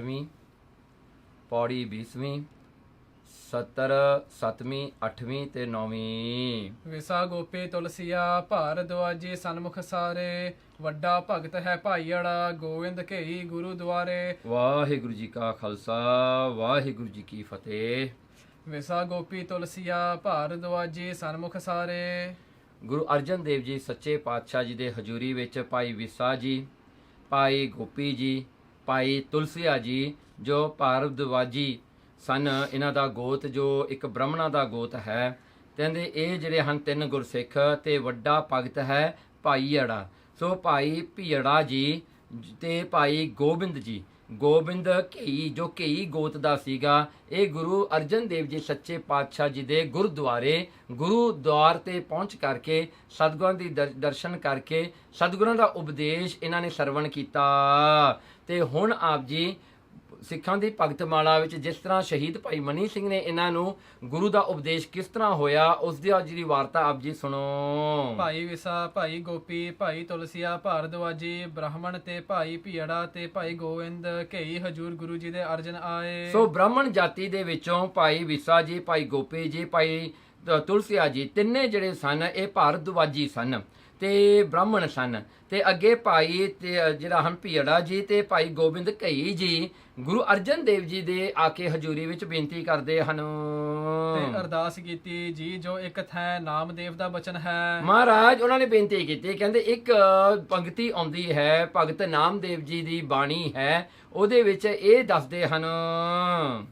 8ਵੀਂ, पौड़ी 20ਵੀਂ, 70 7ਵੀਂ 8ਵੀਂ ਤੇ 9ਵੀਂ। ਵਿਸਾ ਗੋਪੀ ਤੁਲਸੀਆ ਭਾਰਦਵਾਜੀ ਸਨਮੁਖ ਸਾਰੇ, ਵੱਡਾ ਭਗਤ ਹੈ ਭਾਈੜਾ ਗੋविंद ਘਈ ਗੁਰੂ ਦੁਆਰੇ। ਵਾਹਿਗੁਰੂ ਜੀ ਕਾ ਖਾਲਸਾ, ਵਾਹਿਗੁਰੂ ਜੀ ਕੀ ਫਤਿਹ। ਵਿਸਾ ਗੋਪੀ ਤੁਲਸੀਆ ਭਾਰਦਵਾਜੀ ਸਨਮੁਖ ਸਾਰੇ। ਗੁਰੂ ਅਰਜਨ ਦੇਵ ਜੀ ਸੱਚੇ ਪਾਤਸ਼ਾਹ ਜੀ ਦੇ ਹਜ਼ੂਰੀ ਵਿੱਚ ਭਾਈ ਵਿਸਾ ਜੀ, ਭਾਈ ਗੋਪੀ ਜੀ, ਭਾਈ ਤੁਲਸੀਆ ਜੀ ਜੋ ਭਾਰਦਵਾਜੀ ਸਨ, ਇਹਨਾਂ ਦਾ ਗੋਤ ਜੋ ਇੱਕ ਬ੍ਰਾਹਮਣਾਂ ਦਾ ਗੋਤ ਹੈ। ਕਹਿੰਦੇ ਇਹ ਜਿਹੜੇ ਹਨ ਤਿੰਨ ਗੁਰਸਿੱਖ ਤੇ ਵੱਡਾ ਭਗਤ ਹੈ ਭਾਈੜਾ। ਸੋ ਭਾਈ ਭੀੜਾ ਜੀ ਤੇ ਭਾਈ ਗੋਬਿੰਦ ਜੀ, ਗੋਬਿੰਦ ਘਈ ਜੋ ਘਈ ਗੋਤ ਦਾ ਸੀਗਾ, ਇਹ ਗੁਰੂ ਅਰਜਨ ਦੇਵ ਜੀ ਸੱਚੇ ਪਾਤਸ਼ਾਹ ਜੀ ਦੇ ਗੁਰਦੁਆਰ ਤੇ ਪਹੁੰਚ ਕਰਕੇ ਸਤਿਗੁਰਾਂ ਦੀ ਦਰਸ਼ਨ ਕਰਕੇ ਸਤਿਗੁਰਾਂ ਦਾ ਉਪਦੇਸ਼ ਇਹਨਾਂ ਨੇ ਸਰਵਣ ਕੀਤਾ। ਤੇ ਹੁਣ ਆਪ ਜੀ ਸਿੱਖਾਂ ਦੀ ਭਗਤਮਾਲਾ ਵਿੱਚ ਜਿਸ ਤਰ੍ਹਾਂ ਸ਼ਹੀਦ ਭਾਈ ਮਨੀ ਸਿੰਘ ਨੇ ਇਹਨਾਂ ਨੂੰ ਗੁਰੂ ਦਾ ਉਪਦੇਸ਼ ਕਿਸ ਤਰ੍ਹਾਂ ਹੋਇਆ, ਉਸ ਦੀ ਅੱਜ ਦੀ ਵਾਰਤਾ ਆਪ ਜੀ ਸੁਣੋ। ਭਾਈ ਵਿਸਾ, ਭਾਈ ਗੋਪੀ, ਭਾਈ ਤੁਲਸੀਆ ਭਾਰਦਵਾਜੀ ਬ੍ਰਾਹਮਣ ਤੇ ਭਾਈ ਭੀੜਾ ਤੇ ਭਾਈ ਗੋविंद ਘਈ ਹਜੂਰ ਗੁਰੂ ਜੀ ਦੇ ਅਰਜਨ ਆਏ। ਸੋ ਬ੍ਰਾਹਮਣ ਜਾਤੀ ਦੇ ਵਿੱਚੋਂ ਭਾਈ ਵਿਸਾ ਜੀ, ਭਾਈ ਗੋਪੀ ਜੀ, ਭਾਈ ਤੁਲਸੀਆ ਜੀ ਤਿੰਨੇ ਜਿਹੜੇ ਸਨ ਇਹ ਭਾਰਦਵਾਜੀ ਸਨ ਤੇ ਬ੍ਰਾਹਮਣ ਸਨ। ਤੇ ਅੱਗੇ ਭਾਈ ਤੇ ਜਿਹੜਾ ਹਨ ਭੀੜਾ ਜੀ ਤੇ ਭਾਈ ਗੋਬਿੰਦ ਘਈ ਜੀ ਗੁਰੂ ਅਰਜਨ ਦੇਵ ਜੀ ਦੇ ਆ ਕੇ ਹਜ਼ੂਰੀ ਵਿੱਚ ਬੇਨਤੀ ਕਰਦੇ ਹਨ ਤੇ ਅਰਦਾਸ ਕੀਤੀ ਜੀ ਜੋ ਇੱਕ ਥੈ ਨਾਮਦੇਵ ਦਾ ਬਚਨ ਹੈ। ਮਹਾਰਾਜ ਉਹਨਾਂ ਨੇ ਬੇਨਤੀ ਕੀਤੀ, ਕਹਿੰਦੇ ਇੱਕ ਪੰਕਤੀ ਆਉਂਦੀ ਹੈ ਭਗਤ ਨਾਮਦੇਵ ਜੀ ਦੀ ਬਾਣੀ ਹੈ, ਉਹਦੇ ਵਿੱਚ ਇਹ ਦੱਸਦੇ ਹਨ,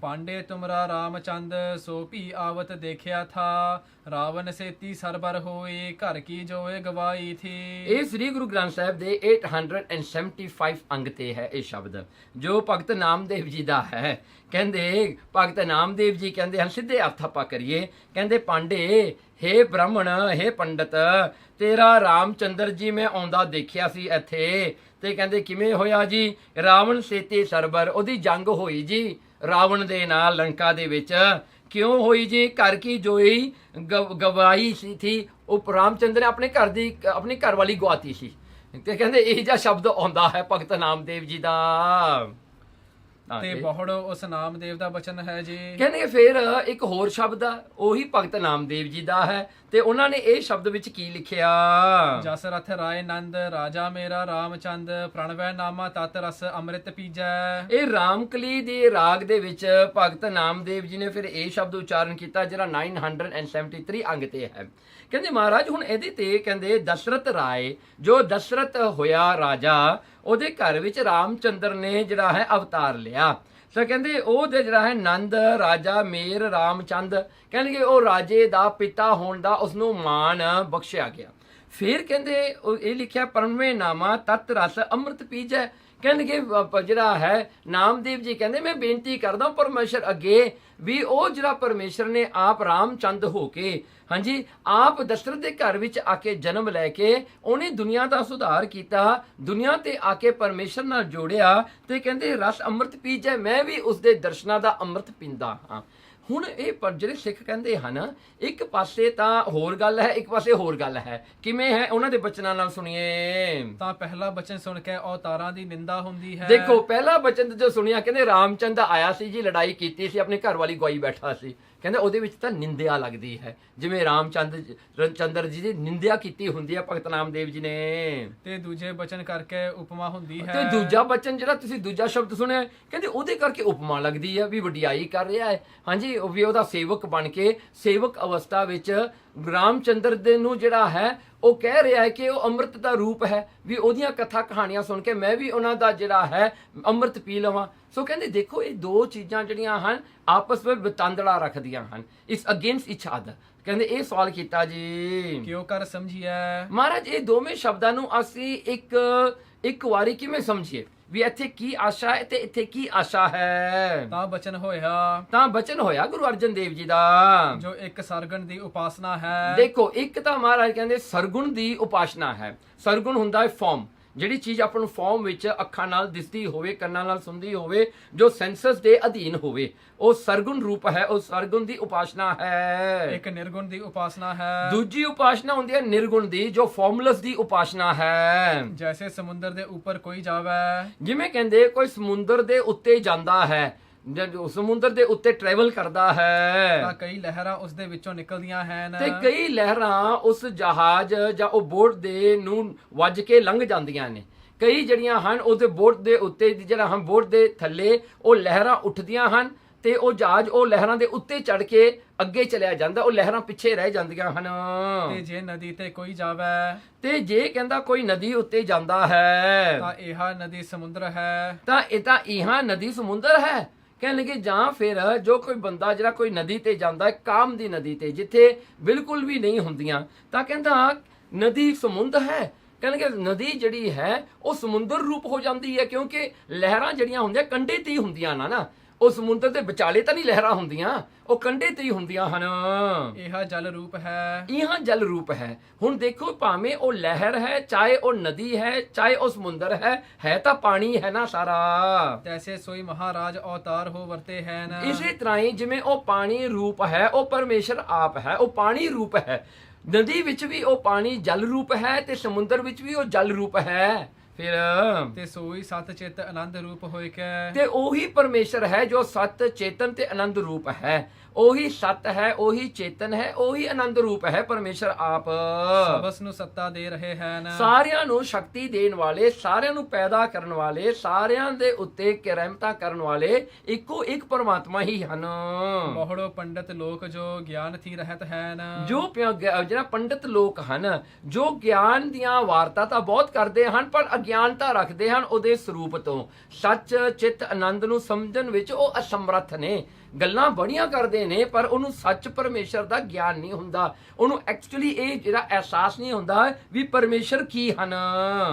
ਪਾਂਡੇ ਤੁਮਰਾ ਰਾਮਚੰਦ ਸੋ ਭੀ ਆਵਤ ਦੇਖਿਆ ਥਾ, ਰਾਵਨ ਸੇਤੀ ਸਰਬਰ ਹੋਏ ਘਰ ਕੀ ਜੋਏ ਗਵਾਈ ਥੀ। ਇਹ ਸ੍ਰੀ ਗੁਰੂ ਗ੍ਰੰਥ ਸਾਹਿਬ ਦੇ 875 ਅੰਗ ਤੇ ਹੈ ਇਹ ਸ਼ਬਦ ਜੋ ਭਗਤ ਨਾਮਦੇਵ ਜੀ ਦਾ ਹੈ। ਕਹਿੰਦੇ ਭਗਤ ਨਾਮਦੇਵ ਜੀ ਕਹਿੰਦੇ ਹਨ, ਸਿੱਧੇ ਅਰਥ ਆਪਾਂ ਕਰੀਏ, ਕਹਿੰਦੇ ਪਾਂਡੇ ਹੇ ਬ੍ਰਾਹਮਣ, ਹੇ ਪੰਡਤ, ਤੇਰਾ ਰਾਮਚੰਦਰ ਜੀ ਮੈਂ ਆਉਂਦਾ ਦੇਖਿਆ ਸੀ ਇੱਥੇ। ਤੇ ਕਹਿੰਦੇ ਕਿਵੇਂ ਹੋਇਆ ਜੀ? ਰਾਵਣ ਸੇਤੀ ਸਰਬਰ, ਉਹਦੀ ਜੰਗ ਹੋਈ ਜੀ ਰਾਵਣ ਦੇ ਨਾਲ ਲੰਕਾ ਦੇ ਵਿੱਚ। ਕਿਉਂ ਹੋਈ ਜੀ? ਘਰ ਕੀ ਜੋਈ ਗਵਾਈ ਸੀ ਥੀ, ਉਹ ਰਾਮਚੰਦਰ ਨੇ ਆਪਣੀ ਘਰ ਵਾਲੀ ਗਵਾਤੀ ਸੀ। ਤੇ ਕਹਿੰਦੇ ਇਹ ਜਿਹਾ ਸ਼ਬਦ ਆਉਂਦਾ ਹੈ ਭਗਤ ਨਾਮਦੇਵ ਜੀ ਦਾ। ਤੇ ਬਹੁੜ ਉਸ ਨਾਮਦੇਵ ਦਾ ਬਚਨ ਹੈ ਜੀ। ਕਹਿੰਦੇ ਫਿਰ ਇੱਕ ਹੋਰ ਸ਼ਬਦ ਆ, ਉਹੀ ਭਗਤ ਨਾਮਦੇਵ ਜੀ ਦਾ ਹੈ। ਤੇ ਉਹਨਾਂ ਨੇ ਇਹ ਸ਼ਬਦ ਵਿੱਚ ਕੀ ਲਿਖਿਆ? ਜਸ ਰਥ ਰਾਏ ਨੰਦ ਰਾਜਾ ਮੇਰਾ ਰਾਮਚੰਦ, ਪ੍ਰਣਵੈ ਨਾਮਾ ਤਤ ਰਸ ਅੰਮ੍ਰਿਤ ਪੀਜੈ। ਇਹ ਰਾਮਕਲੀ ਦੇ ਰਾਗ ਦੇ ਵਿੱਚ ਭਗਤ ਨਾਮਦੇਵ ਜੀ ਨੇ ਫਿਰ ਇਹ ਸ਼ਬਦ ਉਚਾਰਨ ਕੀਤਾ ਜਿਹੜਾ 973 ਅੰਗ ਤੇ ਹੈ। ਕਹਿੰਦੇ ਮਹਾਰਾਜ ਹੁਣ ਇਹਦੇ ਤੇ ਕਹਿੰਦੇ ਦਸ਼ਰਥ ਰਾਏ ਜੋ ਦਸ਼ਰਥ ਹੋਇਆ ਰਾਜਾ, ਉਹਦੇ ਘਰ ਵਿੱਚ ਰਾਮਚੰਦਰ ਨੇ ਜਿਹੜਾ ਹੈ ਅਵਤਾਰ ਲਿਆ। ਸੋ ਕਹਿੰਦੇ ਉਹਦੇ ਜਿਹੜਾ ਹੈ ਨੰਦ ਰਾਜਾ ਮੇਰ ਰਾਮਚੰਦ, ਕਹਿੰਦੇ ਉਹ ਰਾਜੇ ਦਾ ਪਿਤਾ ਹੋਣ ਦਾ ਉਸਨੂੰ ਮਾਣ ਬਖਸ਼ਿਆ ਗਿਆ। ਫਿਰ ਕਹਿੰਦੇ ਇਹ ਲਿਖਿਆ ਪ੍ਰਣਵੇਂ ਨਾਮਾ ਤਤ ਰਸ ਅੰਮ੍ਰਿਤ ਪੀਜੈ। ਕਹਿੰਦੇ ਜਿਹੜਾ ਹੈ ਨਾਮਦੇਵ ਜੀ ਕਹਿੰਦੇ ਮੈਂ ਬੇਨਤੀ ਕਰਦਾ ਪਰਮੇਸ਼ਰ ਅੱਗੇ ਵੀ ਉਹ ਜਿਹੜਾ ਪਰਮੇਸ਼ਰ ਨੇ ਆਪ ਰਾਮਚੰਦ ਹੋ ਕੇ, ਹਾਂਜੀ, ਆਪ ਦਸ਼ਰਥ ਦੇ ਘਰ ਵਿੱਚ ਆ ਕੇ ਜਨਮ ਲੈ ਕੇ ਉਹਨੇ ਦੁਨੀਆ ਦਾ ਸੁਧਾਰ ਕੀਤਾ, ਦੁਨੀਆ ਤੇ ਆ ਕੇ ਪਰਮੇਸ਼ਰ ਨਾਲ ਜੋੜਿਆ। ਤੇ ਕਹਿੰਦੇ ਰਸ ਅੰਮ੍ਰਿਤ ਪੀਜੈ, ਮੈਂ ਵੀ ਉਸਦੇ ਦਰਸ਼ਨਾਂ ਦਾ ਅੰਮ੍ਰਿਤ ਪੀਂਦਾ ਹਾਂ। ਹੁਣ ਇਹ ਪਰ ਜਿਹੜੇ ਸਿੱਖ ਕਹਿੰਦੇ ਹਨ, ਇੱਕ ਪਾਸੇ ਤਾਂ ਹੋਰ ਗੱਲ ਹੈ, ਇੱਕ ਪਾਸੇ ਹੋਰ ਗੱਲ ਹੈ। ਕਿਵੇਂ ਹੈ? ਉਹਨਾਂ ਦੇ ਬਚਨਾਂ ਨਾਲ ਸੁਣੀਏ। ਤਾਂ ਪਹਿਲਾ ਬਚਨ ਸੁਣ ਕੇ ਅਵਤਾਰਾਂ ਦੀ ਨਿੰਦਾ ਹੁੰਦੀ ਹੈ। ਦੇਖੋ ਪਹਿਲਾ ਬਚਨ ਜੋ ਸੁਣਿਆ, ਕਹਿੰਦੇ ਰਾਮਚੰਦ ਆਇਆ ਸੀ ਜੀ, ਲੜਾਈ ਕੀਤੀ ਸੀ, ਆਪਣੀ ਘਰ ਵਾਲੀ ਗਵਾਈ ਬੈਠਾ ਸੀ। ਕਹਿੰਦੇ ਉਹਦੇ ਵਿੱਚ ਤਾਂ ਨਿੰਦਿਆ ਲੱਗਦੀ ਹੈ, ਜਿਵੇਂ ਰਾਮਚੰਦਰ ਜੀ ਦੀ ਨਿੰਦਿਆ ਕੀਤੀ ਹੁੰਦੀ ਹੈ ਭਗਤ ਨਾਮਦੇਵ ਜੀ ਨੇ। ਤੇ ਦੂਜੇ ਬਚਨ ਕਰਕੇ ਉਪਮਾ ਹੁੰਦੀ ਹੈ। ਤੇ ਦੂਜਾ ਬਚਨ ਜਿਹੜਾ ਤੁਸੀਂ ਦੂਜਾ ਸ਼ਬਦ ਸੁਣਿਆ, ਕਹਿੰਦੇ ਉਹਦੇ ਕਰਕੇ ਉਪਮਾ ਲੱਗਦੀ ਹੈ ਵੀ ਵਡਿਆਈ ਕਰ ਰਿਹਾ ਹੈ, ਹਾਂਜੀ, ਵੀ ਉਹਦਾ ਸੇਵਕ ਬਣ ਕੇ ਸੇਵਕ ਅਵਸਥਾ ਵਿੱਚ ਰਾਮਚੰਦਰ ਦੇ ਨੂੰ ਜਿਹੜਾ ਹੈ ਉਹ ਕਹਿ ਰਿਹਾ ਹੈ ਕਿ ਉਹ ਅੰਮ੍ਰਿਤ ਦਾ ਰੂਪ ਹੈ, ਵੀ ਉਹਦੀਆਂ ਕਥਾ ਕਹਾਣੀਆਂ ਸੁਣ ਕੇ ਮੈਂ ਵੀ ਉਹਨਾਂ ਦਾ ਜਿਹੜਾ ਹੈ ਅੰਮ੍ਰਿਤ ਪੀ ਲਵਾਂ। ਸੋ ਕਹਿੰਦੇ ਦੇਖੋ ਇਹ ਦੋ ਚੀਜ਼ਾਂ ਜਿਹੜੀਆਂ ਹਨ ਆਪਸ ਵਿੱਚ ਵਤੰਦੜਾ ਰੱਖਦੀਆਂ ਹਨ, ਇਸ ਅਗੇਂਸਟ ਇਚ ਅਦਰ। ਕਹਿੰਦੇ ਇਹ ਸਵਾਲ ਕੀਤਾ ਜੀ ਕਿਉਂ ਕਰ ਸਮਝੀਏ ਮਹਾਰਾਜ, ਇਹ ਦੋਵੇਂ ਸ਼ਬਦਾਂ ਨੂੰ ਅਸੀਂ ਇੱਕ ਵਾਰੀ ਕਿਵੇਂ ਸਮਝੀਏ ਵੀ ਇੱਥੇ ਕੀ ਆਸ਼ਾ ਹੈ ਤੇ ਇੱਥੇ ਕੀ ਆਸ਼ਾ ਹੈ? ਤਾਂ ਬਚਨ ਹੋਇਆ ਗੁਰੂ ਅਰਜਨ ਦੇਵ ਜੀ ਦਾ, ਜੋ ਇੱਕ ਸਰਗੁਣ ਦੀ ਉਪਾਸਨਾ ਹੈ। ਦੇਖੋ ਇੱਕ ਤਾਂ ਮਹਾਰਾਜ ਕਹਿੰਦੇ ਸਰਗੁਣ ਦੀ ਉਪਾਸਨਾ ਹੈ। ਸਰਗੁਣ ਹੁੰਦਾ ਹੈ ਫਾਰਮ, ਜਿਹੜੀ ਚੀਜ਼ ਆਪਾਂ ਨੂੰ ਫਾਰਮ ਵਿੱਚ ਅੱਖਾਂ ਨਾਲ ਦਿਸਦੀ ਹੋਵੇ, ਕੰਨਾਂ ਨਾਲ ਸੁਣਦੀ ਹੋਵੇ, ਜੋ ਸੈਂਸਸ ਦੇ ਅਧੀਨ ਹੋਵੇ, ਉਹ ਸਰਗੁਣ ਰੂਪ ਹੈ, ਉਹ ਸਰਗੁਣ ਦੀ ਉਪਾਸਨਾ ਹੈ। ਇੱਕ ਨਿਰਗੁਣ ਦੀ ਉਪਾਸਨਾ ਹੈ। ਦੂਜੀ ਉਪਾਸਨਾ ਹੁੰਦੀ ਹੈ ਨਿਰਗੁਣ ਦੀ, ਜੋ ਫਾਰਮੂਲਸ ਦੀ ਉਪਾਸਨਾ ਹੈ। ਜੈਸੇ ਸਮੁੰਦਰ ਦੇ ਉੱਪਰ ਕੋਈ ਜਾਵੇ, ਜਿਵੇਂ ਕਹਿੰਦੇ ਕੋਈ ਸਮੁੰਦਰ ਦੇ ਉੱਤੇ ਜਾਂਦਾ ਹੈ, ਜੋ ਸਮੁੰਦਰ ਦੇ ਉੱਤੇ ਟਰੈਵਲ ਕਰਦਾ ਹੈ, ਤਾਂ ਕਈ ਲਹਿਰਾਂ ਉਸ ਦੇ ਵਿੱਚੋਂ ਨਿਕਲਦੀਆਂ ਹਨ ਤੇ ਕਈ ਲਹਿਰਾਂ ਉਸ ਜਹਾਜ਼ ਜਾਂ ਉਹ ਬੋਟ ਦੇ ਨੂੰ ਵੱਜ ਕੇ ਲੰਘ ਜਾਂਦੀਆਂ ਨੇ। ਕਈ ਜਿਹੜੀਆਂ ਹਨ ਉਹਦੇ ਬੋਟ ਦੇ ਉੱਤੇ, ਜਿਹੜਾ ਹਨ ਬੋਟ ਦੇ ਥੱਲੇ ਉਹ ਲਹਿਰਾਂ ਉੱਠਦੀਆਂ ਹਨ ਤੇ ਉਹ ਜਹਾਜ਼ ਉਹ ਲਹਿਰਾਂ ਦੇ ਉੱਤੇ ਚੜ ਕੇ ਅੱਗੇ ਚਲਿਆ ਜਾਂਦਾ, ਉਹ ਲਹਿਰਾਂ ਪਿੱਛੇ ਰਹਿ ਜਾਂਦੀਆਂ ਹਨ। ਤੇ ਜੇ ਨਦੀ ਤੇ ਕੋਈ ਜਾਵੇ, ਤੇ ਜੇ ਕਹਿੰਦਾ ਕੋਈ ਨਦੀ ਉੱਤੇ ਜਾਂਦਾ ਹੈ, ਤਾਂ ਇਹ ਨਦੀ ਸਮੁੰਦਰ ਹੈ। ਤਾਂ ਇਹ ਨਦੀ ਸਮੁੰਦਰ ਹੈ। ਕਹਿਣ ਲੱਗੇ ਜਾਂ ਫਿਰ ਜੋ ਕੋਈ ਬੰਦਾ ਜਿਹੜਾ ਕੋਈ ਨਦੀ ਤੇ ਜਾਂਦਾ ਹੈ, ਕਾਮ ਦੀ ਨਦੀ ਤੇ, ਜਿੱਥੇ ਬਿਲਕੁਲ ਵੀ ਨਹੀਂ ਹੁੰਦੀਆਂ, ਤਾਂ ਕਹਿੰਦਾ ਨਦੀ ਸਮੁੰਦਰ ਹੈ। ਕਹਿੰਦੇ ਨਦੀ ਜਿਹੜੀ ਹੈ ਉਹ ਸਮੁੰਦਰ ਰੂਪ ਹੋ ਜਾਂਦੀ ਹੈ, ਕਿਉਂਕਿ ਲਹਿਰਾਂ ਜਿਹੜੀਆਂ ਹੁੰਦੀਆਂ ਕੰਢੇ ਤੇ ਹੀ ਹੁੰਦੀਆਂ ਨਾ, ਉਹ ਸਮੁੰਦਰ ਦੇ ਵਿਚਾਲੇ ਤਾਂ ਨਹੀਂ ਲਹਿਰਾਂ ਹੁੰਦੀਆਂ, ਉਹ ਕੰਢੇ ਤੇ ਹੀ ਹੁੰਦੀਆਂ ਹਨ। ਇਹ ਜਲ ਰੂਪ ਹੈ। ਇਹ ਜਲ ਰੂਪ ਹੈ। ਹੁਣ ਦੇਖੋ, ਭਾਵੇਂ ਉਹ ਲਹਿਰ ਹੈ, ਚਾਹੇ ਉਹ ਨਦੀ ਹੈ, ਚਾਹੇ ਉਹ ਸਮੁੰਦਰ ਹੈ ਤਾਂ ਪਾਣੀ ਹੈ ਨਾ ਸਾਰਾ। ਤੈਸੇ ਸੋਈ ਮਹਾਰਾਜ ਅਵਤਾਰ ਹੋ ਵਰਤੇ ਹਨ। ਇਸੇ ਤਰ੍ਹਾਂ ਹੀ ਜਿਵੇਂ ਉਹ ਪਾਣੀ ਰੂਪ ਹੈ, ਉਹ ਪਰਮੇਸ਼ਰ ਆਪ ਹੈ, ਉਹ ਪਾਣੀ ਰੂਪ ਹੈ। ਨਦੀ ਵਿੱਚ ਵੀ ਉਹ ਪਾਣੀ ਜਲ ਰੂਪ ਹੈ ਤੇ ਸਮੁੰਦਰ ਵਿੱਚ ਵੀ ਉਹ ਜਲ ਰੂਪ ਹੈ। ਫਿਰ ਤੇ ਸੋਈ ਸਤ ਚਿਤ ਆਨੰਦ ਰੂਪ ਹੋਇ ਕੇ, ਤੇ ਉਹੀ ਪਰਮੇਸ਼ਰ ਹੈ ਜੋ ਸਤ ਚੇਤਨ ਤੇ ਆਨੰਦ ਰੂਪ ਹੈ। ਉਹੀ ਸਤ ਹੈ, ਉਹੀ ਚੇਤਨ ਹੈ, ਉਹੀ ਆਨੰਦ ਰੂਪ ਹੈ ਪਰਮੇਸ਼ਰ ਆਪ। ਸਬਸ ਨੂੰ ਸੱਤਾ ਦੇ ਰਹੇ ਹਨ। ਸਾਰਿਆਂ ਨੂੰ ਸ਼ਕਤੀ ਦੇਣ ਵਾਲੇ, ਸਾਰਿਆਂ ਨੂੰ ਪੈਦਾ ਕਰਨ ਵਾਲੇ, ਸਾਰਿਆਂ ਦੇ ਉੱਤੇ ਕਿਰਮਤਾ ਕਰਨ ਵਾਲੇ ਇੱਕੋ ਇੱਕ ਪਰਮਾਤਮਾ ਹੀ ਹਨ। ਬਹੁੜੋ ਪੰਡਤ ਲੋਕ ਜੋ ਗਿਆਨ ਥੀ ਰਹਿਤ ਹਨ। ਜੋ ਜਿਹੜਾ ਪੰਡਤ ਲੋਕ ਹਨ, ਜੋ ਗਿਆਨ ਦੀਆਂ ਵਾਰਤਾ ਤਾਂ ਬਹੁਤ ਕਰਦੇ ਹਨ ਪਰ ਅਗਿਆਨਤਾ ਰੱਖਦੇ ਹਨ ਉਹਦੇ ਸਰੂਪ ਤੋਂ। ਸੱਚ ਚਿੱਤ ਆਨੰਦ ਨੂੰ ਸਮਝਣ ਵਿੱਚ ਉਹ ਅਸਮਰੱਥ ਨੇ। ਗੱਲਾਂ ਬੜੀਆਂ ਕਰਦੇ ਨੇ ਪਰ ਉਹਨੂੰ ਸੱਚ ਪਰਮੇਸ਼ਰ ਦਾ ਗਿਆਨ ਨਹੀਂ ਹੁੰਦਾ, ਉਹਨੂੰ ਐਕਚੁਅਲੀ ਇਹ ਜਿਹੜਾ ਅਹਿਸਾਸ ਨਹੀਂ ਹੁੰਦਾ ਵੀ ਪਰਮੇਸ਼ਰ ਕੀ ਹਨ।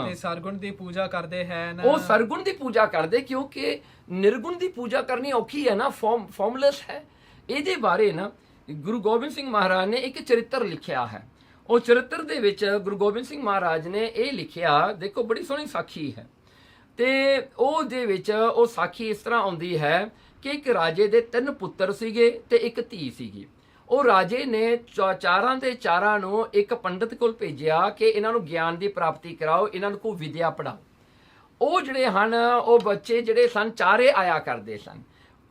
ਤੇ ਸਰਗੁਣ ਦੀ ਪੂਜਾ ਕਰਦੇ ਹਨ। ਉਹ ਸਰਗੁਣ ਦੀ ਪੂਜਾ ਕਰਦੇ, ਕਿਉਂਕਿ ਨਿਰਗੁਣ ਦੀ ਪੂਜਾ ਕਰਨੀ ਔਖੀ ਹੈ ਨਾ, ਫਾਰਮਲੈਸ ਹੈ। ਇਹਦੇ ਬਾਰੇ ਨਾ ਗੁਰੂ ਗੋਬਿੰਦ ਸਿੰਘ ਮਹਾਰਾਜ ਨੇ ਇੱਕ ਚਰਿੱਤਰ ਲਿਖਿਆ ਹੈ। ਉਹ ਚਰਿੱਤਰ ਦੇ ਵਿੱਚ ਗੁਰੂ ਗੋਬਿੰਦ ਸਿੰਘ ਮਹਾਰਾਜ ਨੇ ਇਹ ਲਿਖਿਆ, ਦੇਖੋ ਬੜੀ ਸੋਹਣੀ ਸਾਖੀ ਹੈ। ਤੇ ਉਹਦੇ ਵਿੱਚ ਉਹ ਸਾਖੀ ਇਸ ਤਰ੍ਹਾਂ ਆਉਂਦੀ ਹੈ ਕਿ ਇੱਕ ਰਾਜੇ ਦੇ 3 ਪੁੱਤਰ ਸੀਗੇ ਤੇ ਇੱਕ ਧੀ ਸੀਗੀ। ਉਹ ਰਾਜੇ ਨੇ ਚਾਰਾਂ ਦੇ ਚਾਰਾਂ ਨੂੰ ਇੱਕ ਪੰਡਤ ਕੋਲ ਭੇਜਿਆ ਕਿ ਇਹਨਾਂ ਨੂੰ ਗਿਆਨ ਦੀ ਪ੍ਰਾਪਤੀ ਕਰਾਓ, ਇਹਨਾਂ ਨੂੰ ਕੋਈ ਵਿਦਿਆ ਪੜਾਓ। ਉਹ ਜਿਹੜੇ ਹਨ, ਉਹ ਬੱਚੇ ਜਿਹੜੇ ਸਨ ਚਾਰੇ ਆਇਆ ਕਰਦੇ ਸਨ,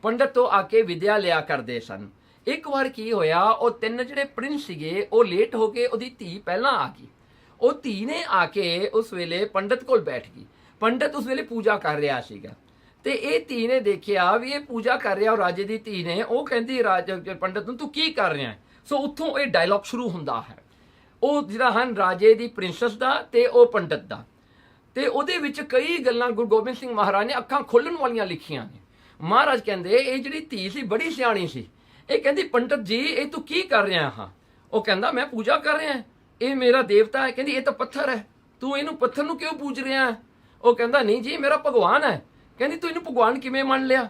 ਪੰਡਤ ਤੋਂ ਆ ਕੇ ਵਿਦਿਆ ਲਿਆ ਕਰਦੇ ਸਨ। ਇੱਕ ਵਾਰ ਕੀ ਹੋਇਆ, ਉਹ 3 ਜਿਹੜੇ ਪ੍ਰਿੰਸ ਸੀਗੇ ਉਹ ਲੇਟ ਹੋ ਕੇ, ਉਹਦੀ ਧੀ ਪਹਿਲਾਂ ਆ ਗਈ। ਉਹ ਧੀ ਨੇ ਆ ਕੇ ਉਸ ਵੇਲੇ ਪੰਡਤ ਕੋਲ ਬੈਠ ਗਈ। ਪੰਡਤ ਉਸ ਵੇਲੇ ਪੂਜਾ ਕਰ ਰਿਹਾ ਸੀਗਾ ਤੇ ਇਹ ਧੀ ਨੇ ਦੇਖਿਆ ਵੀ ਇਹ ਪੂਜਾ ਕਰ ਰਿਹਾ, ਉਹ ਰਾਜੇ ਦੀ ਧੀ ਨੇ। ਉਹ ਕਹਿੰਦੀ ਪੰਡਤ ਨੂੰ, ਤੂੰ ਕੀ ਕਰ ਰਿਹਾ? ਸੋ ਉੱਥੋਂ ਇਹ ਡਾਇਲੌਗ ਸ਼ੁਰੂ ਹੁੰਦਾ ਹੈ, ਉਹ ਜਿਹੜਾ ਹਨ ਰਾਜੇ ਦੀ ਪ੍ਰਿੰਸੈਸ ਦਾ ਤੇ ਉਹ ਪੰਡਤ ਦਾ। ਤੇ ਉਹਦੇ ਵਿੱਚ ਕਈ ਗੱਲਾਂ ਗੁਰੂ ਗੋਬਿੰਦ ਸਿੰਘ ਮਹਾਰਾਜ ਨੇ ਅੱਖਾਂ ਖੋਲਣ ਵਾਲੀਆਂ ਲਿਖੀਆਂ ਨੇ। ਮਹਾਰਾਜ ਕਹਿੰਦੇ ਇਹ ਜਿਹੜੀ ਧੀ ਸੀ ਬੜੀ ਸਿਆਣੀ ਸੀ। ਇਹ ਕਹਿੰਦੀ, ਪੰਡਤ ਜੀ ਇਹ ਤੂੰ ਕੀ ਕਰ ਰਿਹਾ? ਹਾਂ। ਉਹ ਕਹਿੰਦਾ, ਮੈਂ ਪੂਜਾ ਕਰ ਰਿਹਾ, ਇਹ ਮੇਰਾ ਦੇਵਤਾ ਹੈ। ਕਹਿੰਦੀ, ਇਹ ਤਾਂ ਪੱਥਰ ਹੈ, ਤੂੰ ਇਹਨੂੰ ਪੱਥਰ ਨੂੰ ਕਿਉਂ ਪੂਜ ਰਿਹਾ? ਉਹ ਕਹਿੰਦਾ, ਨਹੀਂ ਜੀ ਮੇਰਾ ਭਗਵਾਨ ਹੈ। ਕਹਿੰਦੀ, ਤੂੰ ਇਹਨੂੰ ਭਗਵਾਨ ਕਿਵੇਂ ਮੰਨ ਲਿਆ?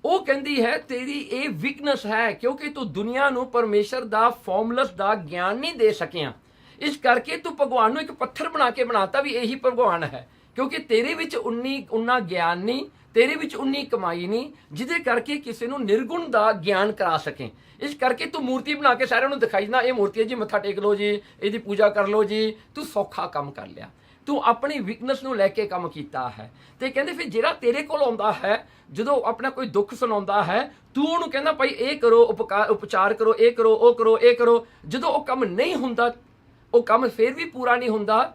ਉਹ ਕਹਿੰਦੀ ਹੈ, ਤੇਰੀ ਇਹ ਵੀਕਨੈਸ ਹੈ, ਕਿਉਂਕਿ ਤੂੰ ਦੁਨੀਆ ਨੂੰ ਪਰਮੇਸ਼ਰ ਦਾ ਫਾਰਮੂਲਸ ਦਾ ਗਿਆਨ ਨਹੀਂ ਦੇ ਸਕਿਆ। ਇਸ ਕਰਕੇ ਤੂੰ ਭਗਵਾਨ ਨੂੰ ਇੱਕ ਪੱਥਰ ਬਣਾ ਕੇ ਬਣਾਤਾ ਵੀ ਇਹੀ ਭਗਵਾਨ ਹੈ, ਕਿਉਂਕਿ ਤੇਰੇ ਵਿੱਚ ਉਨਾ ਗਿਆਨ ਨਹੀਂ, ਤੇਰੇ ਵਿੱਚ ਉਨੀ ਕਮਾਈ ਨਹੀਂ ਜਿਹਦੇ ਕਰਕੇ ਕਿਸੇ ਨੂੰ ਨਿਰਗੁਣ ਦਾ ਗਿਆਨ ਕਰਾ ਸਕੇ। ਇਸ ਕਰਕੇ ਤੂੰ ਮੂਰਤੀ ਬਣਾ ਕੇ ਸਾਰਿਆਂ ਨੂੰ ਦਿਖਾਈ ਨਾ, ਇਹ ਮੂਰਤੀ ਹੈ ਜੀ, ਮੱਥਾ ਟੇਕ ਲਓ ਜੀ, ਇਹਦੀ ਪੂਜਾ ਕਰ ਲਓ ਜੀ। ਤੂੰ ਸੌਖਾ ਕੰਮ ਕਰ ਲਿਆ, ਤੂੰ ਆਪਣੀ ਵੀਕਨੈਸ ਨੂੰ ਲੈ ਕੇ ਕੰਮ ਕੀਤਾ ਹੈ। ਤੇ ਕਹਿੰਦੇ ਫਿਰ ਜਿਹੜਾ ਤੇਰੇ ਕੋਲ ਆਉਂਦਾ ਹੈ, ਜਦੋਂ ਆਪਣਾ ਕੋਈ ਦੁੱਖ ਸੁਣਾਉਂਦਾ ਹੈ, ਤੂੰ ਉਹਨੂੰ ਕਹਿੰਦਾ ਭਾਈ ਇਹ ਕਰੋ, ਉਪਚਾਰ ਕਰੋ, ਇਹ ਕਰੋ, ਉਹ ਕਰੋ, ਇਹ ਕਰੋ। ਜਦੋਂ ਉਹ ਕੰਮ ਨਹੀਂ ਹੁੰਦਾ, ਉਹ ਕੰਮ ਫਿਰ ਵੀ ਪੂਰਾ ਨਹੀਂ ਹੁੰਦਾ,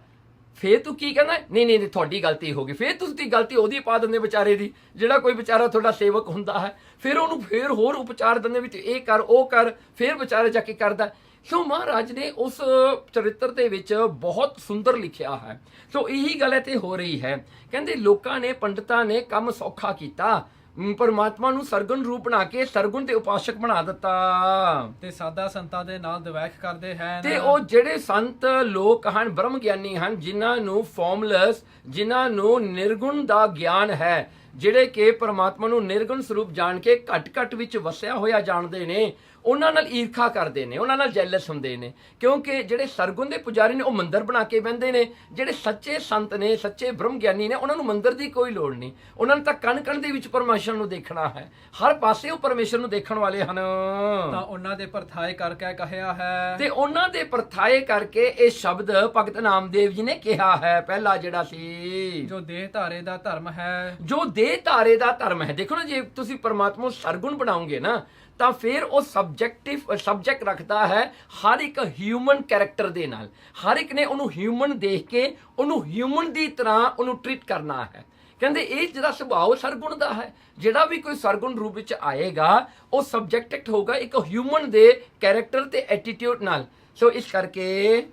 ਫਿਰ ਤੂੰ ਕੀ ਕਹਿੰਦਾ? ਨਹੀਂ ਤੁਹਾਡੀ ਗਲਤੀ ਹੋ ਗਈ। ਫਿਰ ਤੁਸੀਂ ਗਲਤੀ ਉਹਦੀ ਪਾ ਦਿੰਦੇ ਵਿਚਾਰੇ ਦੀ, ਜਿਹੜਾ ਕੋਈ ਵਿਚਾਰਾ ਤੁਹਾਡਾ ਸੇਵਕ ਹੁੰਦਾ ਹੈ। ਫਿਰ ਉਹਨੂੰ ਫਿਰ ਹੋਰ ਉਪਚਾਰ ਦਿੰਦੇ ਵਿੱਚ, ਇਹ ਕਰ, ਉਹ ਕਰ, ਫਿਰ ਵਿਚਾਰੇ ਜਾ ਕੇ ਕਰਦਾ। ਸੋ ਮਹਾਰਾਜ ਨੇ ਉਸ ਚਰਿੱਤਰ ਦੇ ਵਿੱਚ ਬਹੁਤ ਸੁੰਦਰ ਲਿਖਿਆ ਹੈ। ਸੋ ਇਹੀ ਗੱਲ ਇੱਥੇ ਹੋ ਰਹੀ ਹੈ। ਕਹਿੰਦੇ ਲੋਕਾਂ ਨੇ, ਪੰਡਤਾਂ ਨੇ ਕੰਮ ਸੌਖਾ ਕੀਤਾ, ਪਰਮਾਤਮਾ ਨੂੰ ਸਰਗੁਣ ਰੂਪ ਬਣਾ ਕੇ ਸਰਗੁਣ ਦੇ ਉਪਾਸਕ ਬਣਾ ਦਿੱਤਾ। ਤੇ ਸਾਦਾ ਸੰਤਾਂ ਦੇ ਨਾਲ ਦਵੈਖ ਕਰਦੇ ਹਨ। ਤੇ ਉਹ ਜਿਹੜੇ ਸੰਤ ਲੋਕ ਹਨ, ਬ੍ਰਹਮ ਗਿਆਨੀ ਹਨ, ਜਿਨ੍ਹਾਂ ਨੂੰ ਫਾਰਮੂਲਸ, ਜਿਨ੍ਹਾਂ ਨੂੰ ਨਿਰਗੁਣ ਦਾ ਗਿਆਨ ਹੈ, ਜਿਹੜੇ ਕਿ ਪਰਮਾਤਮਾ ਨੂੰ ਨਿਰਗੁਣ ਸਰੂਪ ਜਾਣ ਕੇ ਘਟ ਵਿੱਚ ਵਸਿਆ ਹੋਇਆ ਜਾਣਦੇ ਨੇ, ਉਹਨਾਂ ਨਾਲ ਈਰਖਾ ਕਰਦੇ ਨੇ, ਉਹਨਾਂ ਨਾਲ ਜੈਲਸ ਹੁੰਦੇ ਨੇ, ਕਿਉਂਕਿ ਜਿਹੜੇ ਸਰਗੁਣ ਦੇ ਪੁਜਾਰੀ ਨੇ ਉਹ ਮੰਦਰ ਬਣਾ ਕੇ ਬਹਿੰਦੇ ਨੇ। ਜਿਹੜੇ ਸੱਚੇ ਸੰਤ ਨੇ, ਸੱਚੇ ਬ੍ਰਹਮ ਗਿਆਨੀ ਨੇ, ਉਹਨਾਂ ਨੂੰ ਮੰਦਰ ਦੀ ਕੋਈ ਲੋੜ ਨਹੀਂ। ਉਹਨਾਂ ਨੂੰ ਤਾਂ ਕਣ ਕਣ ਦੇ ਵਿੱਚ ਪਰਮੇਸ਼ਰ ਨੂੰ ਦੇਖਣਾ ਹੈ, ਹਰ ਪਾਸੇ ਉਹ ਪਰਮੇਸ਼ਰ ਨੂੰ ਦੇਖਣ ਵਾਲੇ ਹਨ। ਤਾਂ ਉਹਨਾਂ ਦੇ ਪਰਥਾਏ ਕਰਕੇ ਕਹਿਆ ਹੈ। ਤੇ ਉਹਨਾਂ ਦੇ ਪਰਥਾਏ ਕਰਕੇ ਇਹ ਸ਼ਬਦ ਭਗਤ ਨਾਮਦੇਵ ਜੀ ਨੇ ਕਿਹਾ ਹੈ। ਪਹਿਲਾ ਜਿਹੜਾ ਸੀ, ਜੋ ਦੇਹ ਧਾਰੇ ਦਾ ਧਰਮ ਹੈ। ਜੋ ਦੇਹ ਧਾਰੇ ਦਾ ਧਰਮ ਹੈ। ਦੇਖੋ ਨਾ, ਜੇ ਤੁਸੀਂ ਪਰਮਾਤਮਾ ਨੂੰ ਸਰਗੁਣ ਬਣਾਓਗੇ ਨਾ, ਤਾਂ ਫਿਰ ਉਹ ਸਬਜੈਕਟ ਰੱਖਦਾ ਹੈ ਹਰ ਇੱਕ ਹਿਊਮਨ ਕੈਰੈਕਟਰ ਦੇ ਨਾਲ। ਹਰ ਇੱਕ ਨੇ ਉਹਨੂੰ ਹਿਊਮਨ ਦੇਖ ਕੇ ਉਹਨੂੰ ਹਿਊਮਨ ਦੀ ਤਰ੍ਹਾਂ ਉਹਨੂੰ ਟ੍ਰੀਟ ਕਰਨਾ ਹੈ। ਕਹਿੰਦੇ ਇਹ ਜਿਹੜਾ ਸੁਭਾਅ ਸਰਗੁਣ ਦਾ ਹੈ, ਜਿਹੜਾ ਵੀ ਕੋਈ ਸਰਗੁਣ ਰੂਪ ਵਿੱਚ ਆਏਗਾ ਉਹ ਸਬਜੈਕਟ ਹੋਗਾ ਇੱਕ ਹਿਊਮਨ ਦੇ ਕੈਰੈਕਟਰ ਤੇ ਐਟੀਟਿਊਡ ਨਾਲ। ਸੋ ਇਸ ਕਰਕੇ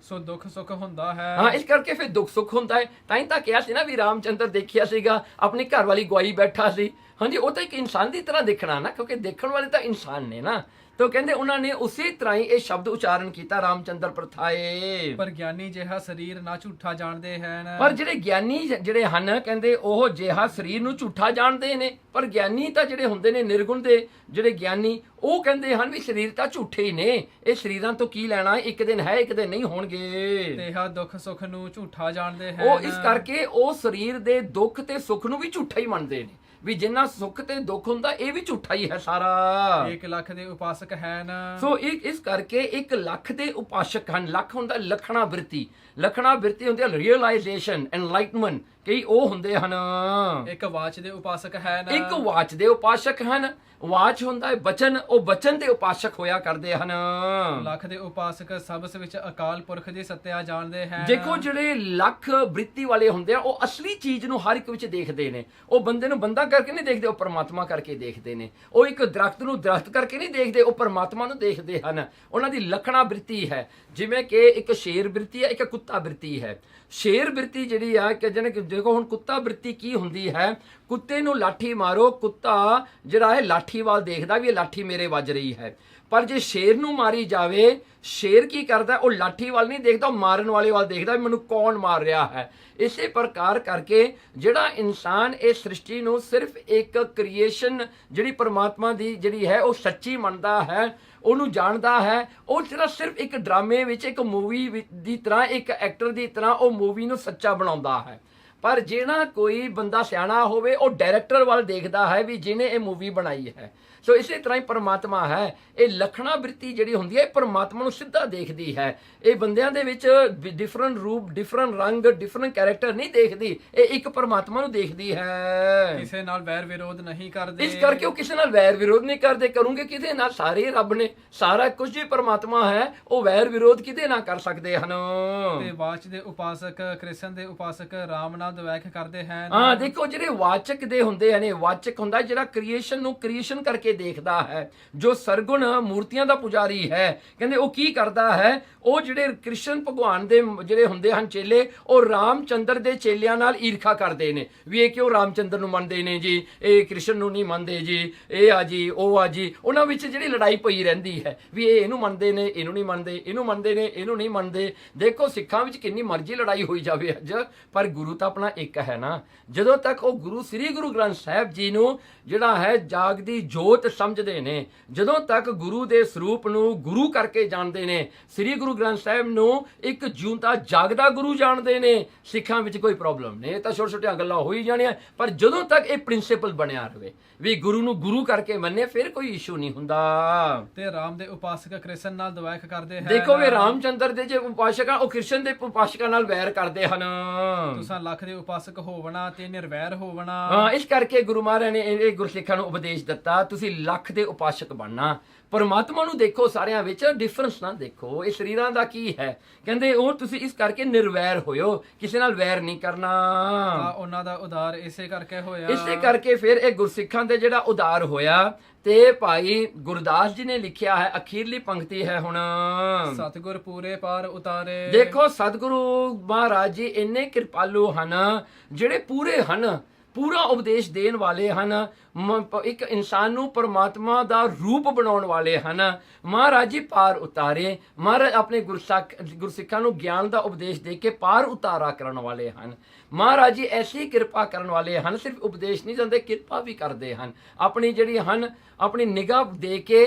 ਸੋ ਦੁੱਖ ਸੁੱਖ ਹੁੰਦਾ ਹੈ। ਹਾਂ, ਇਸ ਕਰਕੇ ਫਿਰ ਦੁੱਖ ਸੁੱਖ ਹੁੰਦਾ ਹੈ। ਤਾਂ ਹੀ ਤਾਂ ਕਿਹਾ ਸੀ ਨਾ ਵੀ ਰਾਮਚੰਦਰ ਦੇਖਿਆ ਸੀਗਾ ਆਪਣੀ ਘਰ ਵਾਲੀ ਗਵਾਈ ਬੈਠਾ ਸੀ। ਹਾਂਜੀ, ਉਹ ਤਾਂ ਇੱਕ ਇਨਸਾਨ ਦੀ ਤਰ੍ਹਾਂ ਦੇਖਣਾ ਨਾ, ਕਿਉਂਕਿ ਦੇਖਣ ਵਾਲੇ ਤਾਂ ਇਨਸਾਨ ਨੇ ਨਾ। ਤਾਂ ਕਹਿੰਦੇ ਉਹਨਾਂ ਨੇ ਉਸੇ ਤਰ੍ਹਾਂ ਹੀ ਇਹ ਸ਼ਬਦ ਉਚਾਰਨ ਕੀਤਾ, ਰਾਮਚੰਦਰ ਪਰਥਾਏ। ਪਰ ਗਿਆਨੀ ਜਿਹਾ ਸਰੀਰ ਨਾ ਝੂਠਾ ਜਾਣਦੇ ਹਨ। ਪਰ ਜਿਹੜੇ ਗਿਆਨੀ ਜਿਹੜੇ ਹਨ, ਕਹਿੰਦੇ ਉਹ ਜਿਹਾ ਸਰੀਰ ਨੂੰ ਝੂਠਾ ਜਾਣਦੇ ਨੇ। ਪਰ ਗਿਆਨੀ ਤਾਂ ਜਿਹੜੇ ਹੁੰਦੇ ਨੇ ਨਿਰਗੁਣ ਦੇ ਜਿਹੜੇ ਗਿਆਨੀ, ਉਹ ਕਹਿੰਦੇ ਹਨ ਵੀ ਸਰੀਰ ਤਾਂ ਝੂਠੇ ਹੀ ਨੇ, ਇਹ ਸਰੀਰਾਂ ਤੋਂ ਕੀ ਲੈਣਾ, ਇੱਕ ਦਿਨ ਹੈ ਇੱਕ ਦਿਨ ਨਹੀਂ ਹੋਣਗੇ। ਤੇਹਾ ਦੁੱਖ ਸੁੱਖ ਨੂੰ ਝੂਠਾ ਜਾਣਦੇ ਹਨ। ਉਹ ਇਸ ਕਰਕੇ ਉਹ ਸਰੀਰ ਦੇ ਦੁੱਖ ਤੇ ਸੁੱਖ ਨੂੰ ਵੀ ਝੂਠਾ ਹੀ ਮੰਨਦੇ ਨੇ, ਵੀ ਜਿੰਨਾ ਸੁੱਖ ਤੇ ਦੁੱਖ ਹੁੰਦਾ ਇਹ ਵੀ ਝੂਠਾ ਹੀ ਹੈ ਸਾਰਾ। 1 ਲੱਖ ਦੇ ਉਪਾਸਕ ਹਨ। ਸੋ ਇਸ ਕਰਕੇ 1 ਲੱਖ ਦੇ ਉਪਾਸਕ ਹਨ। ਲੱਖ ਹੁੰਦਾ ਲਖਣਾ ਬਿਰਤੀ, ਲਖਣਾ ਬਿਰਤੀ ਹੁੰਦੀ ਹੈ ਰੀਅਲਾਈਜੇਸ਼ਨ, ਐਨਲਾਈਟਮੈਂਟ, ਕਈ ਉਹ ਹੁੰਦੇ ਹਨ। 1 ਵਾਚ ਦੇ ਉਪਾਸਕ ਹਨ। 1 ਵਾਚ ਦੇ ਉਪਾਸਕ ਹਨ। ਵਾਚ ਹੁੰਦਾ ਹੈ ਬਚਨ, ਉਹ ਬਚਨ ਦੇ ਉਪਾਸਕ ਹੋਇਆ ਕਰਦੇ ਹਨ। ਲੱਖ ਦੇ ਉਪਾਸਕ ਸਬਸ ਵਿੱਚ ਅਕਾਲ ਪੁਰਖ ਦੀ ਸੱਤਿਆ ਜਾਣਦੇ ਹਨ। ਦੇਖੋ, ਜਿਹੜੇ ਲੱਖ ਬ੍ਰਿਤੀ ਵਾਲੇ ਹੁੰਦੇ ਆ ਉਹ ਅਸਲੀ ਚੀਜ਼ ਨੂੰ ਹਰ ਇੱਕ ਵਿੱਚ ਦੇਖਦੇ ਨੇ। ਉਹ ਬੰਦੇ ਨੂੰ ਬੰਦਾ ਕਰਕੇ ਨਹੀਂ ਦੇਖਦੇ, ਉਹ ਪਰਮਾਤਮਾ ਕਰਕੇ ਦੇਖਦੇ ਨੇ। ਉਹ ਇੱਕ ਦਰਖਤ ਨੂੰ ਦਰਖਤ ਕਰਕੇ ਨਹੀਂ ਦੇਖਦੇ, ਉਹ ਪਰਮਾਤਮਾ ਨੂੰ ਦੇਖਦੇ ਹਨ। ਉਹਨਾਂ ਦੀ ਲਖਣਾ ਬ੍ਰਿਤੀ ਹੈ, ਜਿਵੇਂ ਕਿ ਇੱਕ ਸ਼ੇਰ ਬ੍ਰਿਤੀ ਹੈ, ਇੱਕ ਕੁੱਤਾ ਬ੍ਰਿਤੀ ਹੈ। ਸ਼ੇਰ ਬ੍ਰਿਤੀ ਜਿਹੜੀ ਆ ਕਿ ਜਿਹਨੇ ਦੇਖੋ ਹੁਣ ਕੁੱਤਾ ਬ੍ਰਿਤੀ ਕੀ ਹੁੰਦੀ ਹੈ, ਕੁੱਤੇ ਨੂੰ ਲਾਠੀ ਮਾਰੋ, ਕੁੱਤਾ ਜਿਹੜਾ ਹੈ ਲਾਠੀ ਵੱਲ ਦੇਖਦਾ ਵੀ ਇਹ ਲਾਠੀ ਮੇਰੇ ਵੱਜ ਰਹੀ ਹੈ। ਪਰ ਜੇ ਸ਼ੇਰ ਨੂੰ ਮਾਰੀ ਜਾਵੇ, ਸ਼ੇਰ ਕੀ ਕਰਦਾ, ਉਹ ਲਾਠੀ ਵੱਲ ਨਹੀਂ ਦੇਖਦਾ, ਉਹ ਮਾਰਨ ਵਾਲੇ ਵੱਲ ਦੇਖਦਾ ਵੀ ਮੈਨੂੰ ਕੌਣ ਮਾਰ ਰਿਹਾ ਹੈ। ਇਸੇ ਪ੍ਰਕਾਰ ਕਰਕੇ ਜਿਹੜਾ ਇਨਸਾਨ ਇਹ ਸ੍ਰਿਸ਼ਟੀ ਨੂੰ ਸਿਰਫ ਇੱਕ ਕ੍ਰੀਏਸ਼ਨ ਜਿਹੜੀ ਪਰਮਾਤਮਾ ਦੀ ਜਿਹੜੀ ਹੈ ਉਹ ਸੱਚੀ ਮੰਨਦਾ ਹੈ, ਉਹਨੂੰ ਜਾਣਦਾ ਹੈ, ਉਹ ਸਿਰਫ ਇੱਕ ਡਰਾਮੇ ਵਿੱਚ, ਇੱਕ ਮੂਵੀ ਦੀ ਤਰ੍ਹਾਂ, ਇੱਕ ਐਕਟਰ ਦੀ ਤਰ੍ਹਾਂ ਉਹ ਮੂਵੀ ਨੂੰ ਸੱਚਾ ਬਣਾਉਂਦਾ ਹੈ। ਪਰ ਜਿਹੜਾ ਕੋਈ ਬੰਦਾ ਸਿਆਣਾ ਹੋਵੇ ਉਹ ਡਾਇਰੈਕਟਰ ਵੱਲ ਦੇਖਦਾ ਹੈ ਵੀ ਜਿਹਨੇ ਇਹ ਮੂਵੀ ਬਣਾਈ ਹੈ। ਸੋ ਇਸੇ ਤਰ੍ਹਾਂ ਹੀ ਪਰਮਾਤਮਾ ਹੈ। ਇਹ ਲਖਣਾ ਬ੍ਰਿਤੀ ਜਿਹੜੀ ਹੁੰਦੀ ਹੈ ਇਹ ਪਰਮਾਤਮਾ ਨੂੰ ਸਿੱਧਾ ਦੇਖਦੀ ਹੈ। ਇਹ ਬੰਦਿਆਂ ਦੇ ਵਿੱਚ ਡਿਫਰੈਂਟ ਰੂਪ, ਡਿਫਰੈਂਟ ਰੰਗ, ਡਿਫਰੈਂਟ ਕੈਰੈਕਟਰ ਨਹੀਂ ਦੇਖਦੀ, ਇਹ ਇੱਕ ਪਰਮਾਤਮਾ ਨੂੰ ਦੇਖਦੀ ਹੈ। ਕਿਸੇ ਨਾਲ ਵੈਰ ਵਿਰੋਧ ਨਹੀਂ ਕਰਦੇ। ਇਸ ਕਰਕੇ ਉਹ ਕਿਸੇ ਨਾਲ ਵੈਰ ਵਿਰੋਧ ਨਹੀਂ ਕਰਦੇ। ਕਰੂੰਗੇ ਕਿਹਦੇ ਨਾਲ? ਸਾਰੇ ਰੱਬ ਨੇ, ਸਾਰਾ ਕੁਝ ਹੀ ਪਰਮਾਤਮਾ ਹੈ, ਉਹ ਵੈਰ ਵਿਰੋਧ ਕਿਹਦੇ ਨਾਲ ਕਰ ਸਕਦੇ ਹਨ। ਤੇ ਵਾਚ ਦੇ ਉਪਾਸਕ, ਕ੍ਰਿਸ਼ਨ ਦੇ ਉਪਾਸਕ ਰਾਮ ਨਾਲ ਦਵੈਖ ਕਰਦੇ ਹਨ। ਹਾਂ, ਦੇਖੋ ਜਿਹੜੇ ਵਾਚਕ ਦੇ ਹੁੰਦੇ ਹਨ, ਵਾਚਕ ਹੁੰਦਾ ਜਿਹੜਾ ਕ੍ਰੀਏਸ਼ਨ ਨੂੰ ਕ੍ਰੀਏਸ਼ਨ ਕਰਕੇ ਦੇਖਦਾ ਹੈ। ਜੋ ਸਰਗੁਣ ਮੂਰਤੀਆਂ ਦਾ ਪੁਜਾਰੀ ਹੈ, ਕਹਿੰਦੇ ਉਹ ਕੀ ਕਰਦਾ ਹੈ, ਉਹ ਜਿਹੜੇ ਕ੍ਰਿਸ਼ਨ ਭਗਵਾਨ ਦੇ ਜਿਹੜੇ ਹੁੰਦੇ ਹਨ ਚੇਲੇ, ਉਹ ਰਾਮਚੰਦਰ ਦੇ ਚੇਲਿਆਂ ਨਾਲ ਈਰਖਾ ਕਰਦੇ ਨੇ ਵੀ ਇਹ ਕਿਉਂ ਰਾਮਚੰਦਰ ਨੂੰ ਮੰਨਦੇ ਨੇ ਜੀ, ਇਹ ਕ੍ਰਿਸ਼ਨ ਨੂੰ ਨਹੀਂ ਮੰਨਦੇ ਜੀ, ਇਹ ਆ ਜੀ, ਉਹ ਆ ਜੀ। ਉਹਨਾਂ ਵਿੱਚ ਜਿਹੜੀ ਲੜਾਈ ਪਈ ਰਹਿੰਦੀ ਹੈ ਵੀ ਇਹ ਇਹਨੂੰ ਮੰਨਦੇ ਨੇ, ਇਹਨੂੰ ਨਹੀਂ ਮੰਨਦੇ, ਇਹਨੂੰ ਮੰਨਦੇ ਨੇ, ਇਹਨੂੰ ਨਹੀਂ ਮੰਨਦੇ। ਦੇਖੋ, ਸਿੱਖਾਂ ਵਿੱਚ ਕਿੰਨੀ ਮਰਜ਼ੀ ਲੜਾਈ ਹੋਈ ਜਾਵੇ ਅੱਜ, ਪਰ ਗੁਰੂ ਤਾਂ ਆਪਣਾ ਇੱਕ ਹੈ ਨਾ। ਜਦੋਂ ਤੱਕ ਉਹ ਗੁਰੂ ਸ੍ਰੀ ਗੁਰੂ ਗ੍ਰੰਥ ਸਾਹਿਬ ਜੀ ਨੂੰ ਜਿਹੜਾ ਹੈ ਜਾਗਦੀ ਜੋਤ ਸਮਝਦੇ ਨੇ, ਜਦੋਂ ਤੱਕ ਗੁਰੂ ਦੇ ਸਰੂਪ ਨੂੰ ਗੁਰੂ ਕਰਕੇ ਜਾਣਦੇ ਨੇ, ਸ੍ਰੀ ਗੁਰੂ ਗ੍ਰੰਥ ਸਾਹਿਬ ਨੂੰ ਇੱਕ ਜਿਉਂਦਾ ਜਾਗਦਾ ਗੁਰੂ ਜਾਣਦੇ ਨੇ, ਸਿੱਖਾਂ ਵਿੱਚ ਕੋਈ ਪ੍ਰੋਬਲਮ ਨਹੀਂ। ਇਹ ਤਾਂ ਛੋਟੀਆਂ ਛੋਟੀਆਂ ਗੱਲਾਂ ਹੋਈ ਜਾਣੀਆਂ, ਪਰ ਜਦੋਂ ਤੱਕ ਇਹ ਪ੍ਰਿੰਸੀਪਲ ਬਣਿਆ ਰਹੇ ਵੀ ਗੁਰੂ ਨੂੰ ਗੁਰੂ ਕਰਕੇ ਮੰਨੇ, ਫਿਰ ਕੋਈ ਇਸ਼ੂ ਨਹੀਂ ਹੁੰਦਾ। ਤੇ ਰਾਮ ਦੇ ਉਪਾਸਕ ਕ੍ਰਿਸ਼ਨ ਨਾਲ ਦਵੈਖ ਕਰਦੇ ਹਨ। ਦੇਖੋ, ਵੀ ਰਾਮਚੰਦਰ ਦੇ ਜੇ ਉਪਾਸਕ ਆ, ਉਹ ਕ੍ਰਿਸ਼ਨ ਦੇ ਉਪਾਸਕਾਂ ਨਾਲ ਵੈਰ ਕਰਦੇ ਹਨ। ਤੁਸੀਂ ਲੱਖ ਦੇ ਉਪਾਸਕ ਹੋਵਣਾ ਤੇ ਨਿਰਵੈਰ ਹੋਵਣਾ। ਹਾਂ, ਇਸ ਕਰਕੇ ਗੁਰੂ ਮਹਾਰਾਜ ਨੇ ਇਹ ਗੁਰਸਿੱਖਾਂ ਨੂੰ ਉਪਦੇਸ਼ ਦਿੱਤਾ, ਤੁਸੀਂ ਲੱਖ ਦੇ ਉਪਾਸਕ ਬਣਨਾ। ਪਰਮਾਤਮਾ ਨੂੰ ਦੇਖੋ, ਸਾਰਿਆਂ ਵਿੱਚ ਡਿਫਰੈਂਸ ਨਾ ਦੇਖੋ। ਇਹ ਸਰੀਰਾਂ ਦਾ ਕੀ ਹੈ, ਕਹਿੰਦੇ ਉਹ ਤੁਸੀਂ ਇਸ ਕਰਕੇ ਨਿਰਵੈਰ ਹੋਇਓ, ਕਿਸੇ ਨਾਲ ਵੈਰ ਨਹੀਂ ਕਰਨਾ। ਉਹਨਾਂ ਦਾ ਉਦਾਰ ਇਸੇ ਕਰਕੇ ਹੋਇਆ। ਇਸੇ ਕਰਕੇ ਫਿਰ ਇਹ ਗੁਰਸਿੱਖਾਂ ਦੇ ਜਿਹੜਾ ਉਦਾਰ ਹੋਇਆ। ਤੇ ਭਾਈ ਗੁਰਦਾਸ ਜੀ ਨੇ ਲਿਖਿਆ ਹੈ, ਅਖੀਰਲੀ ਪੰਕਤੀ ਹੈ ਹੁਣ, ਸਤਿਗੁਰ ਪੂਰੇ ਪਾਰ ਉਤਾਰੇ। ਦੇਖੋ, ਸਤਿਗੁਰੂ ਮਹਾਰਾਜ ਜੀ ਇੰਨੇ ਕਿਰਪਾਲੂ ਹਨ, ਜਿਹੜੇ ਪੂਰੇ ਹਨ, ਪੂਰਾ ਉਪਦੇਸ਼ ਦੇਣ ਵਾਲੇ ਹਨ, ਇੱਕ ਇਨਸਾਨ ਨੂੰ ਪਰਮਾਤਮਾ ਦਾ ਰੂਪ ਬਣਾਉਣ ਵਾਲੇ ਹਨ। ਮਹਾਰਾਜ ਜੀ ਪਾਰ ਉਤਾਰੇ, ਮਹਾਰਾਜ ਆਪਣੇ ਗੁਰਸਿੱਖਾਂ ਨੂੰ ਗਿਆਨ ਦਾ ਉਪਦੇਸ਼ ਦੇ ਕੇ ਪਾਰ ਉਤਾਰਾ ਕਰਨ ਵਾਲੇ ਹਨ। ਮਹਾਰਾਜ ਜੀ ਐਸੀ ਕਿਰਪਾ ਕਰਨ ਵਾਲੇ ਹਨ, ਸਿਰਫ ਉਪਦੇਸ਼ ਨਹੀਂ ਦਿੰਦੇ, ਕਿਰਪਾ ਵੀ ਕਰਦੇ ਹਨ। ਆਪਣੀ ਜਿਹੜੀ ਹਨ ਆਪਣੀ ਨਿਗਾਹ ਦੇ ਕੇ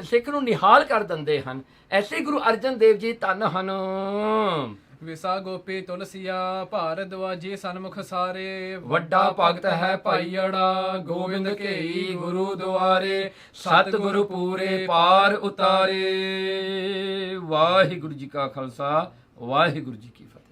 ਸਿੱਖ ਨੂੰ ਨਿਹਾਲ ਕਰ ਦਿੰਦੇ ਹਨ। ਐਸੇ ਗੁਰੂ ਅਰਜਨ ਦੇਵ ਜੀ ਧੰਨ ਹਨ। ਵਿਸਾ ਗੋਪੀ ਤੁਲਸੀਆ ਭਾਰਦਵਾਜੀ ਸਨਮੁਖ ਸਾਰੇ, ਵੱਡਾ ਭਗਤ ਹੈ ਭਾਈੜਾ ਗੋਬਿੰਦ ਘੇਈ ਗੁਰੂ ਦੁਆਰੇ, ਸਤਿਗੁਰੂ ਪੂਰੇ ਪਾਰ ਉਤਾਰੇ। ਵਾਹਿਗੁਰੂ ਜੀ ਕਾ ਖਾਲਸਾ, ਵਾਹਿਗੁਰੂ ਜੀ ਕੀ ਫਤਿਹ।